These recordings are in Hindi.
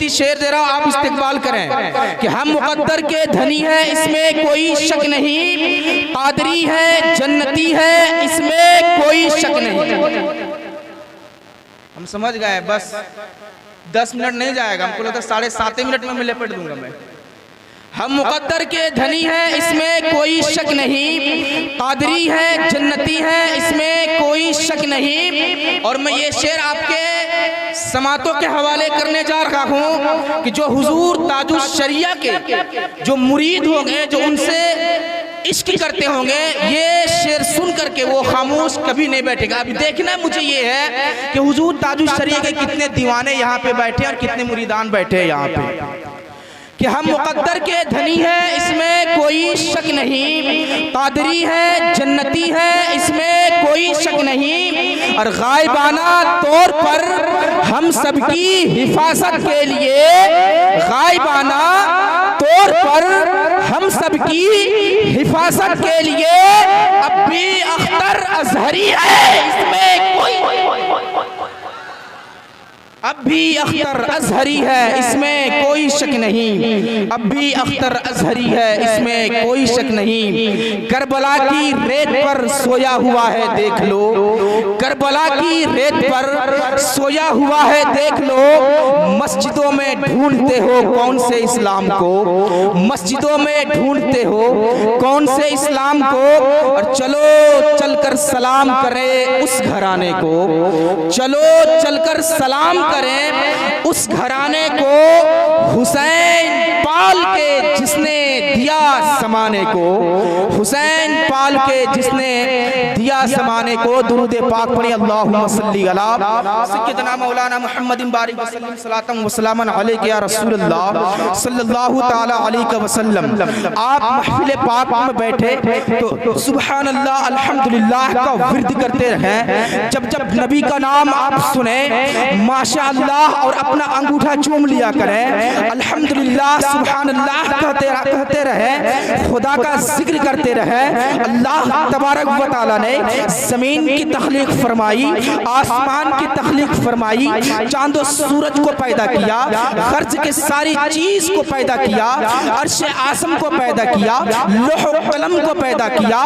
कीमती शेर दे रहा हूं, आप इस्तेमाल करें कि हम मुकद्दर के धनी हैं, इसमें कोई शक नहीं, कादरी है, जन्नती है, इसमें कोई शक नहीं। हम समझ गए, बस 10 मिनट नहीं जाएगा, हमको लगता है 7.5 मिनट में मैं लपेट दूंगा मैं। हम मुकद्दर के धनी हैं, इसमें कोई शक नहीं, कादरी है, जन्नती है, इसमें कोई शक नहीं। और मैं ये शेर आपके समातों के हवाले करने जा रहा हूँ कि जो हुजूर ताजुश शरिया के जो मुरीद होंगे, जो उनसे इश्क करते होंगे, ये शेर सुन करके वो खामोश कभी नहीं बैठेगा। अभी देखना मुझे ये है कि हुजूर ताजुश शरिया के कितने दीवाने यहाँ पे बैठे और कितने मुरीदान बैठे हैं यहाँ पे, कि हम मुकद्दर के धनी हैं, इसमें कोई शक नहीं, कादरी है, जन्नती है, इसमें कोई शक नहीं। और गायबाना तौर पर हम सबकी हिफाजत के लिए, गायबाना तौर पर हम सबकी हिफाजत के लिए अब भी अख्तर अजहरी है, इसमें कोई, अब भी अख्तर अजहरी है, इसमें कोई शक नहीं, अब भी अख्तर अजहरी है, इसमें कोई शक नहीं। करबला की रेत पर सोया हुआ है देख लो, करबला की रेत पर सोया हुआ है देख लो। मस्जिदों में ढूंढते हो कौन से इस्लाम को, मस्जिदों में ढूंढते हो कौन से इस्लाम को। और चलो चलकर सलाम करें उस घराने को, चलो चलकर सलाम करें उस घराने को, हुसैन पाल के जिसने दिया समाने को, हुसैन पाल के जिसने दिया समाने को। दुरूद पाक पढ़िए, अल्लाहुम्मा सल्ली अला सय्यदना मौलाना मुहम्मदिन बारिक वसल्लम सलातन व सलामन अलैका या रसूलल्लाह सल्लल्लाहु तआला अलैहि वसल्लम। आप महफिल पाक में बैठे तो सुभान अल्लाह अल्हम्दुलिल्लाह का विर्द करते रहें। जब जब नबी का नाम आप सुने माशा अल्लाह और अपना अंगूठा चूम लिया करें, अल्हम्दुलिल्लाह सुभान अल्लाह कहते रहे, खुदा का जिक्र करते रहे। अल्लाह तबारक व तआला ने जमीन की तख्लीक फरमाई, आसमान की तख्लीक फरमाई, चांद और सूरज को पैदा किया, खर्च के सारी चीज को पैदा किया, अर्श आसम को पैदा किया, लौह कलम को पैदा किया,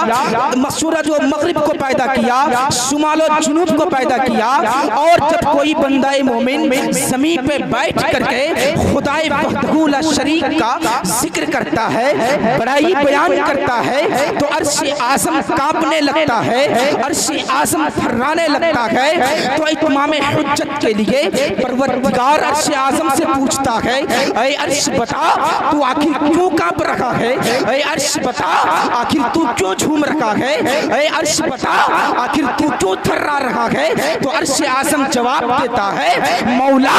सूरज और मगरिब को पैदा किया, शुमाल और जुनूब को पैदा किया। और जब कोई बंदा मोमिन ज़मीन पे बैठ करके खुदाए वहदहू ला शरीक का जिक्र करता है, बड़ाई बयान करता है, तो अर्श आज़म कांपने लगता है, अर्श आज़म थर्राने लगता है। तो इमाम हुज्जत के लिए परवरदिगार अर्श आज़म से पूछता है, ऐ अर्श बता तू आखिर क्यों कांप रहा है, ऐ अर्श बता आखिर तू क्यों झूम रहा है, ऐ अर्श बता आखिर तू क्यों थर्रा रहा है। तो अर्श आज़म जवाब देता है, मौला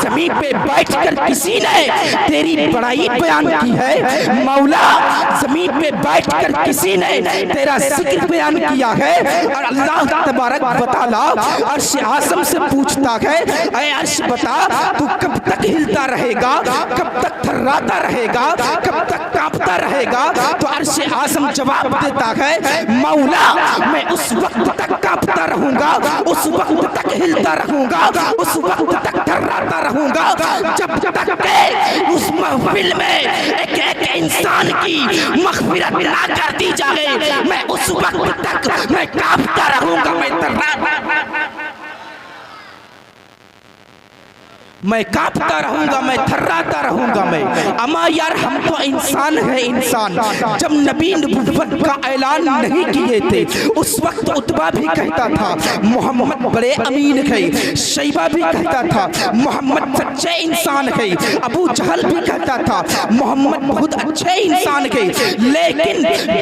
ज़मीन पे बैठकर किसी ने तेरी बड़ाई बयान की है, मौला ज़मीन पे बैठकर किसी ने तेरा जिक्र बयान किया है। और अल्लाह तबारक व तआला अर्श आज़म से पूछता है, ऐ अर्श बता तू कब तक हिलता रहेगा, कब तक थर्राता रहेगा, कब तक कांपता रहेगा। तो अर्श आज़म जवाब देता है, मौला मैं उस वक्त तक कांपता रहूंगा, उस वक्त तक हिलता रहूंगा, उस वक्त तक थर्राता रहूंगा जब तक उस महफिल में एक इंसान की मग़फ़िरत ना कर दी जाए। मैं उस वक्त तक मैं कांपता रहूंगा, मैं कांपता रहूंगा, मैं थर्राता रहूंगा मैं। अमा यार हम तो इंसान है, इंसान। जब नबी नबुव्वत का ऐलान नहीं किए थे उस वक्त उतबा भी कहता था मोहम्मद बड़े अमीन है, शैबा भी कहता था मोहम्मद सच्चे इंसान है, अबू जहल भी कहता था मोहम्मद बहुत अच्छे इंसान है। लेकिन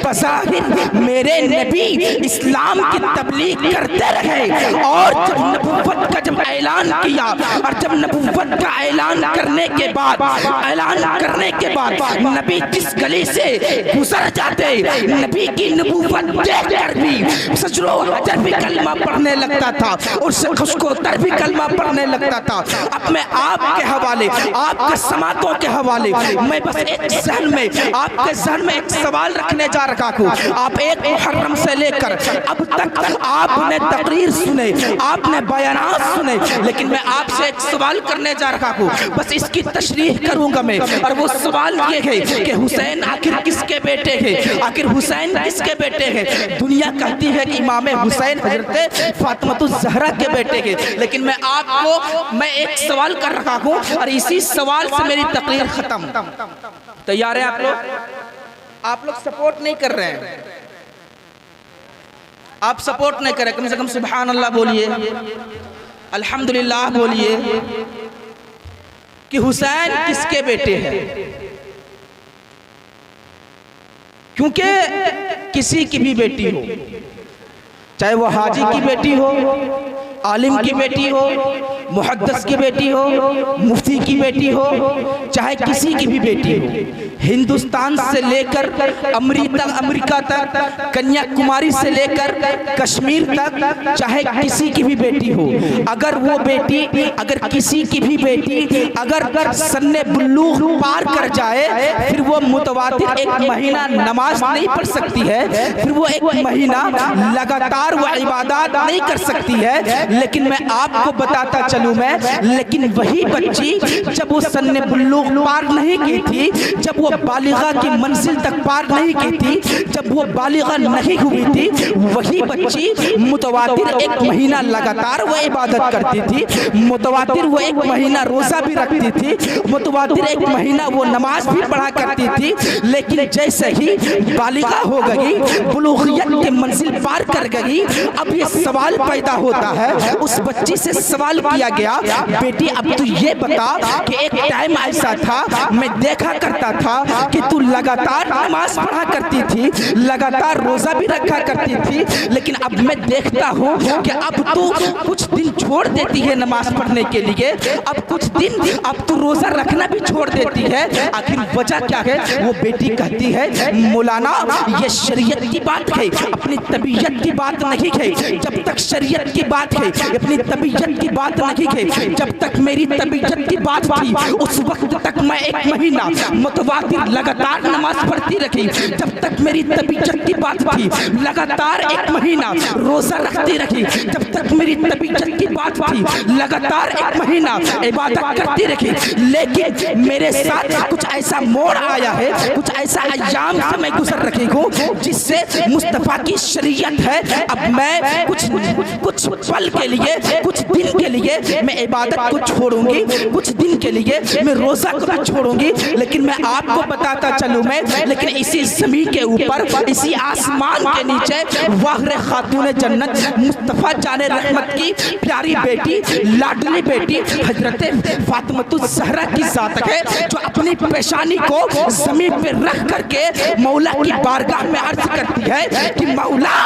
बज़ाहिर मेरे नबी इस्लाम की तबलीग करते रहे। और जब नबुव्वत का जब ऐलान किया और जब नबुव्वत का ऐलान करने के बाद नबी जिस गली से गुजर जाते, नबी की नबूवत देखकर भी सजरो हजर भी कलमा पढ़ने लगता था, उससे खुशकोतर भी कलमा पढ़ने लगता था। अब मैं आपके हवाले, आपके समातों के हवाले मैं बस एक जहन में आपके जहन में एक सवाल रखने जा रहा हूँ। आप एक मुहर्रम से लेकर अब तक आपने तकरीर सुने, आपने बयानात सुने, लेकिन मैं आपसे एक सवाल करने जा रहा हूँ, बस इसकी तशरीह करूंगा मैं। और वो सवाल ये है कि हुसैन आखिर किसके बेटे हैं, आखिर हुसैन किसके बेटे हैं। दुनिया कहती है कि इमाम हुसैन हजरत फातिमा ज़हरा के बेटे हैं, लेकिन मैं एक सवाल कर रहा हूँ और इसी सवाल से मेरी तकरीर खत्म। तैयार है आप लोग? आप लोग सपोर्ट नहीं कर रहे हैं, आप सपोर्ट नहीं कर रहे। कम से कम सुभान अल्लाह बोलिए, अल्हम्दुलिल्लाह बोलिए कि हुसैन किसके बेटे हैं। क्योंकि किसी की भी बेटी हो, चाहे वो हाजी की बेटी हो, आलिम की बेटी हो, मुहद्दिस की बेटी हो, मुफ्ती की बेटी हो, चाहे किसी की भी बेटी हो, हिंदुस्तान से लेकर अमेरिका तक, कन्याकुमारी से लेकर कश्मीर तक, चाहे किसी की भी बेटी हो, अगर वो बेटी, अगर किसी की भी बेटी अगर सन्ने बुल्लूग पार कर जाए, फिर वो मुतवातिर एक महीना नमाज नहीं पढ़ सकती है, फिर वो एक महीना लगातार वो इबादत नहीं कर सकती है। लेकिन मैं आपको बताता चलूं मैं, लेकिन वही बच्ची जब वो सन्ने बुल्लूग पार नहीं की थी, जब वो बालिगा की मंजिल तक पार नहीं की थी, जब वो बालिगा नहीं हुई थी, वही बच्ची मुतवातिर एक महीना लगातार वो इबादत करती थी, मुतवातिर वो एक महीना रोजा भी रखती थी, मुतवातिर एक महीना वो नमाज भी पढ़ा करती थी। लेकिन जैसे ही बालिगा हो गई, बुलूगियत की मंजिल पार कर गई, अब ये सवाल पैदा होता है, उस बच्ची से सवाल किया गया, बेटी अब तू ये बता कि एक टाइम ऐसा था मैं देखा करता था कि तू लगातार नमाज पढ़ा करती थी, लगातार रोजा भी रखा करती थी, लेकिन अब मैं देखता हूँ कि अब तू कुछ दिन छोड़ देती है नमाज पढ़ने के लिए, अब कुछ दिन अब तू रोजा रखना भी छोड़ देती है, आखिर वजह क्या है। वो बेटी कहती है, मौलाना ये शरीयत की बात है, अपनी तबीयत की बात नहीं है। जब तक शरीयत की बात है, अपनी तबीयत की बात नहीं है, जब तक मेरी तबीयत की बात थी, उस वक्त तक मैं एक महीना मुतवातिर लगातार नमाज पढ़ती रही। जब तक मेरी तबीयत की बात थी, लगातार एक महीना रोजा रखती रही। जब तक मेरी तबीयत की बात थी, लगातार एक महीना इबादत करती रही। लेकिन मेरे साथ कुछ ऐसा मोड़ आया है, कुछ ऐसा अय्याम से मैं गुजर रही हूँ, जिससे मुस्तफा की शरीयत है, अब मैं कुछ पल के लिए, कुछ दिन के लिए मैं इबादत को छोड़ूंगी, कुछ दिन के लिए मैं रोजा को भी छोड़ूंगी। लेकिन मैं आपको बताता चलूं मैं, लेकिन इसी ज़मीन के ऊपर, इसी आसमान के नीचे वाहरे खातून जन्नत मुस्तफा जाने रहमत की प्यारी बेटी, लाडली बेटी हजरत फातिमा ज़हरा की ज़ात है, जो अपनी पेशानी को ज़मीन पे रख करके मौला की बारगाह में अर्ज करती है कि मौला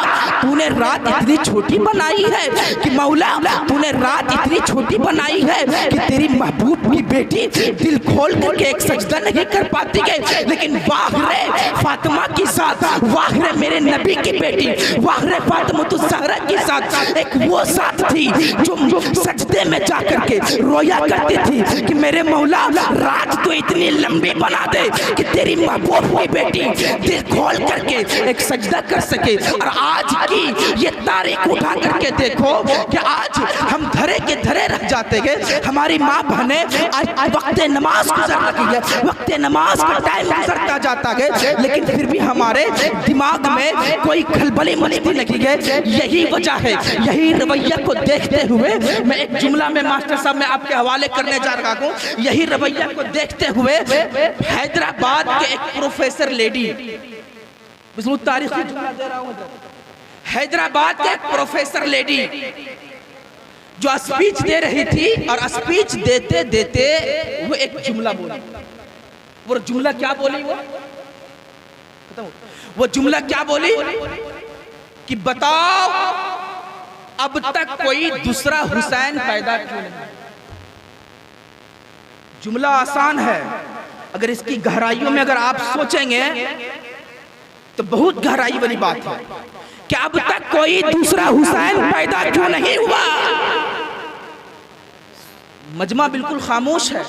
तूने रात इतनी छोटी बनाई है, कि मौला तूने रात इतनी छोटी बनाई है कि तेरी महबूब की बेटी दिल खोल करके एक सजदा नहीं कर पाती है। लेकिन वाहरे फातिमा की साथ, वाहरे मेरे नबी की बेटी, वाहरे फातिमा ज़हरा की साथ एक वो साथ थी जो सजदे में जा करके रोया करती थी कि मेरे मौला रात तो इतनी लंबी बना दे कि तेरी महबूब की बेटी दिल खोल करके एक सजदा कर सके। और आज की ये तारीख उठा करके देखो कि आज हम धरे के धरे रह जाते हैं। हमारी माँ बहने आज वक्त नमाज गुजर रही है, वक्त नमाज का टाइम गुजरता जाता है, लेकिन फिर भी हमारे दिमाग में कोई खलबली मचती नहीं है। यही वजह है, यही रवैया को देखते हुए मैं एक जुमला में मास्टर साहब मैं आपके हवाले करने जा रहा हूँ। यही रवैया को देखते हुए हैदराबाद के एक प्रोफेसर लेडी, तारीख जुमला दे रहा हूँ, हैदराबाद के एक प्रोफेसर लेडी जो स्पीच दे रही थी, और स्पीच देते देते वो एक जुमला बोली। वो जुमला क्या बोली? वो जुमला क्या बोली कि बताओ अब तक कोई दूसरा हुसैन पैदा क्यों नहीं। जुमला आसान है, अगर इसकी गहराइयों में अगर आप सोचेंगे तो बहुत गहराई वाली बात है कि अब तक कोई दूसरा हुसैन पैदा क्यों नहीं हुआ। मजमा बिल्कुल खामोश है,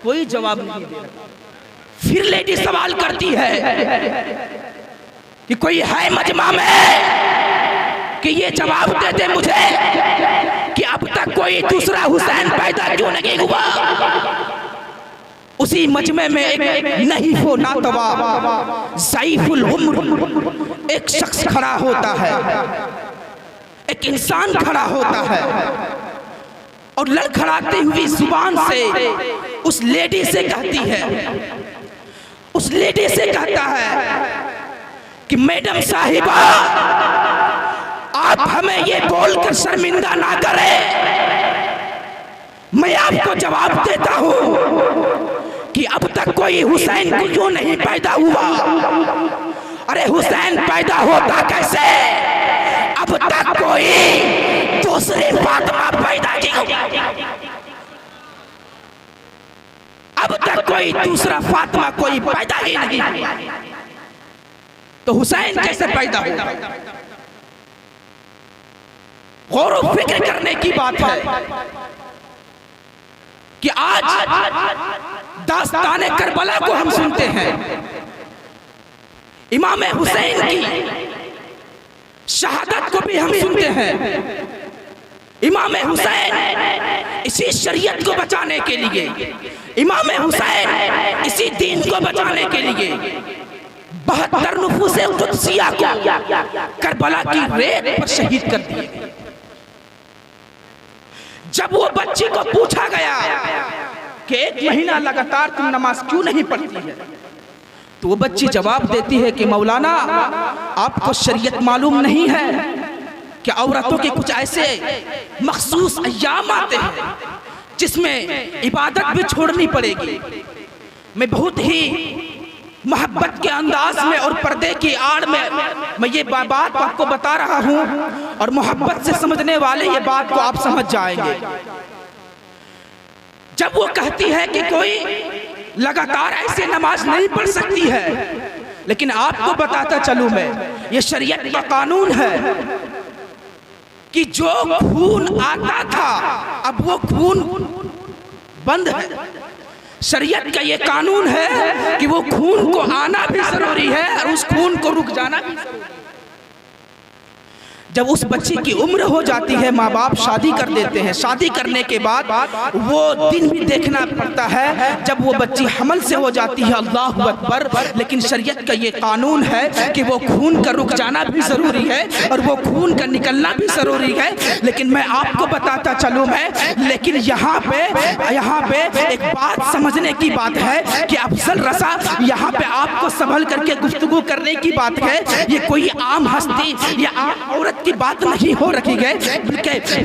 कोई जवाब नहीं दे रहा। फिर लेडी सवाल करती है कि कोई है मजमा में कि ये जवाब दे दे मुझे कि अब तक कोई दूसरा हुसैन पैदा क्यों नहीं हुआ। उसी मजमे में एक नहीफो नातवा ज़ईफुल उम्र एक शख्स खड़ा होता है, एक इंसान खड़ा होता है और लड़खड़ाती हुई जुबान से उस लेडी से कहती है, उस लेडी से कहता है कि मैडम साहिबा, आप हमें ये बोलकर शर्मिंदा ना करें, मैं आपको जवाब देता हूं कि अब तक कोई हुसैन को क्यों नहीं पैदा हुआ। अरे हुसैन पैदा होता कैसे, अब तक कोई दूसरी फातिमा पैदा नहीं, अब तक कोई दूसरा फातिमा कोई पैदा ही नहीं, तो हुसैन कैसे पैदा हुआ। गौर व फिक्र करने की बात है कि आज दास्ताने करबला को हम सुनते हैं, इमाम हुसैन की शहादत को भी हम सुनते हैं। इमाम हुसैन इसी शरीयत को बचाने के लिए, इमाम हुसैन इसी दीन को बचाने के लिए 72 नफूसे कुदसिया को करबला की रेत पर शहीद कर दिए। जब वो बच्ची को पूछा गया कि 1 महीना लगातार तुम नमाज क्यों नहीं पढ़ती है, तो वो बच्ची जवाब देती है कि मौलाना, आपको शरीयत मालूम नहीं है कि औरतों के कुछ ऐसे मखसूस अय्याम आते हैं जिसमें इबादत भी छोड़नी पड़ेगी। मैं बहुत ही मोहब्बत के अंदाज में और पर्दे की आड़ में मैं ये बात आपको बता रहा हूँ, और मोहब्बत से समझने वाले ये बात को आप समझ जाएंगे। जब वो कहती है कि कोई लगातार ऐसे नमाज नहीं पढ़ सकती है, लेकिन आपको बताता चलूं मैं, ये शरीयत का कानून है कि जो खून आता था अब वो खून बंद है। शरीयत का ये कानून है कि वो खून को आना भी जरूरी है और उस खून को रुक जाना भी जरूरी है। जब उस बच्ची की उम्र हो जाती है, माँ बाप शादी कर देते हैं। शादी करने के बाद वो दिन भी देखना पड़ता है जब वो बच्ची हमल से हो जाती है। अल्लाहु अकबर। लेकिन शरीयत का ये कानून है कि वो खून का रुक जाना भी ज़रूरी है और वो खून का निकलना भी ज़रूरी है। लेकिन मैं आपको बताता चलूँ लेकिन यहाँ पे एक बात समझने की बात है कि अफजल रसा यहाँ पे आपको संभल करके गुफ्तगू करने की बात है। ये कोई आम हस्ती या आम औरत की बात नहीं हो रही है,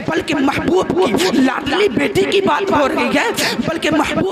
बल्कि महबूब की लाडली बेटी की बात हो रही है, बल्कि महबूब